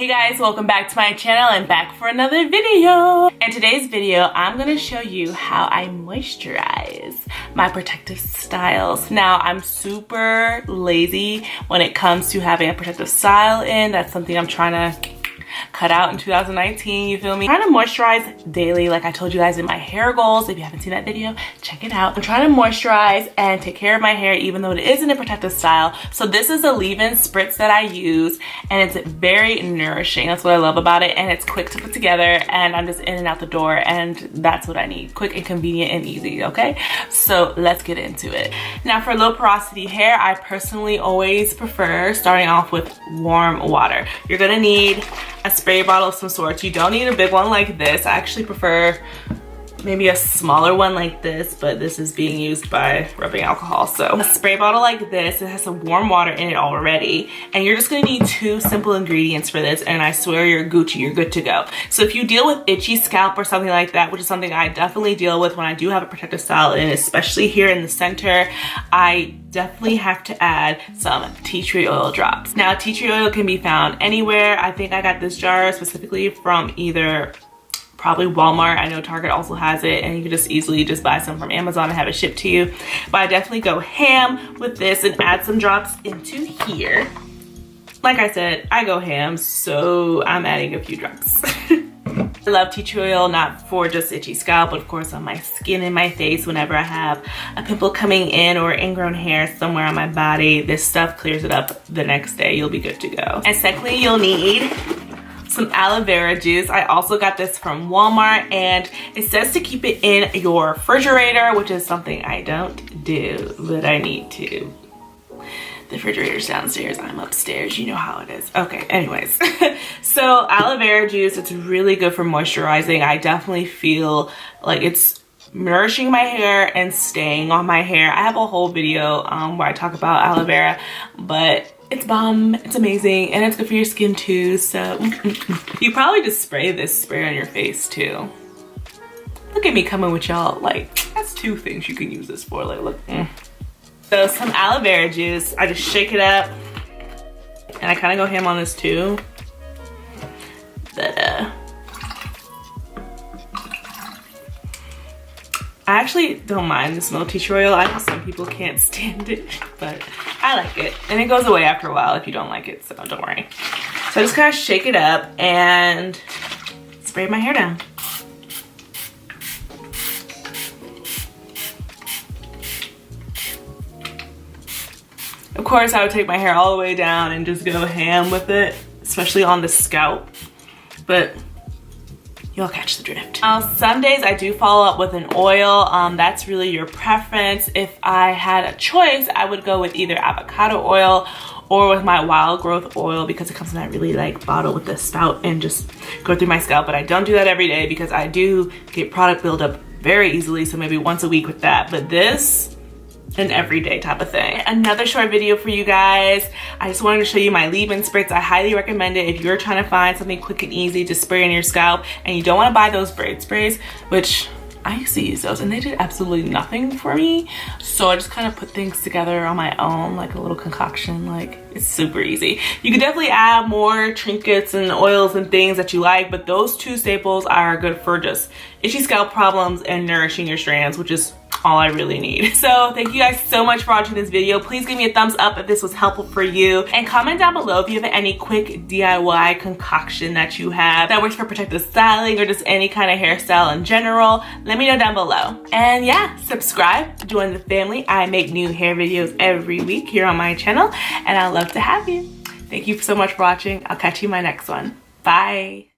Hey guys, welcome back to my channel and back for another video. In today's video, I'm gonna show you how I moisturize my protective styles. Now, I'm super lazy when it comes to having a protective style in. That's something I'm trying to cut out in 2019, you feel me? I'm trying to moisturize daily, like I told you guys in my hair goals. If you haven't seen that video, check it out. I'm trying to moisturize and take care of my hair even though it isn't a protective style. So this is a leave-in spritz that I use and it's very nourishing. That's what I love about it, and it's quick to put together and I'm just in and out the door, and that's what I need. Quick and convenient and easy, okay? So let's get into it. Now for low porosity hair, I personally always prefer starting off with warm water. You're gonna need a spray bottle of some sort. You don't need a big one like this. I actually prefer maybe a smaller one like this, but this is being used by rubbing alcohol. So a spray bottle like this, it has some warm water in it already, and you're just gonna need 2 simple ingredients for this, and I swear you're Gucci, you're good to go. So if you deal with itchy scalp or something like that, which is something I definitely deal with when I do have a protective style, and especially here in the center, I definitely have to add some tea tree oil drops. Now, tea tree oil can be found anywhere. I think I got this jar specifically from either probably Walmart. I know Target also has it, and you can just easily just buy some from Amazon and have it shipped to you. But I definitely go ham with this and add some drops into here. Like I said, I go ham, so I'm adding a few drops. I love tea tree oil, not for just itchy scalp, but of course on my skin and my face whenever I have a pimple coming in or ingrown hair somewhere on my body. This stuff clears it up the next day. You'll be good to go. And secondly, you'll need some aloe vera juice. I also got this from Walmart, and it says to keep it in your refrigerator, which is something I don't do, but I need to. The refrigerator's downstairs, I'm upstairs, you know how it is. Okay, anyways. So aloe vera juice, it's really good for moisturizing. I definitely feel like it's nourishing my hair and staying on my hair. I have a whole video where I talk about aloe vera, but it's bomb, it's amazing, and it's good for your skin too, so. You probably just spray this spray on your face too. Look at me coming with y'all, like, that's 2 things you can use this for, like, look. So some aloe vera juice, I just shake it up, and I kind of go ham on this too. But I actually don't mind the smell of tea tree oil. I know some people can't stand it, but I like it. And it goes away after a while if you don't like it, so don't worry. So I just kind of shake it up and spray my hair down. Of course, I would take my hair all the way down and just go ham with it, especially on the scalp, but you'll catch the drift. Some days I do follow up with an oil. That's really your preference. If I had a choice, I would go with either avocado oil or with my wild growth oil, because it comes in that really like bottle with the spout, and just go through my scalp. But I don't do that every day because I do get product buildup very easily, so maybe once a week with that. But this, an everyday type of thing. Another short video for you guys. I just wanted to show you my leave-in spritz. I highly recommend it if you're trying to find something quick and easy to spray on your scalp and you don't want to buy those braid sprays, which I used to use those and they did absolutely nothing for me. So I just kind of put things together on my own, like a little concoction. Like, it's super easy. You can definitely add more trinkets and oils and things that you like, but those 2 staples are good for just itchy scalp problems and nourishing your strands, which is all I really need. So thank you guys so much for watching this video. Please give me a thumbs up if this was helpful for you, and comment down below if you have any quick DIY concoction that you have that works for protective styling or just any kind of hairstyle in general. Let me know down below. And yeah, subscribe, join the family. I make new hair videos every week here on my channel, and I love to have you. Thank you so much for watching. I'll catch you in my next one. Bye.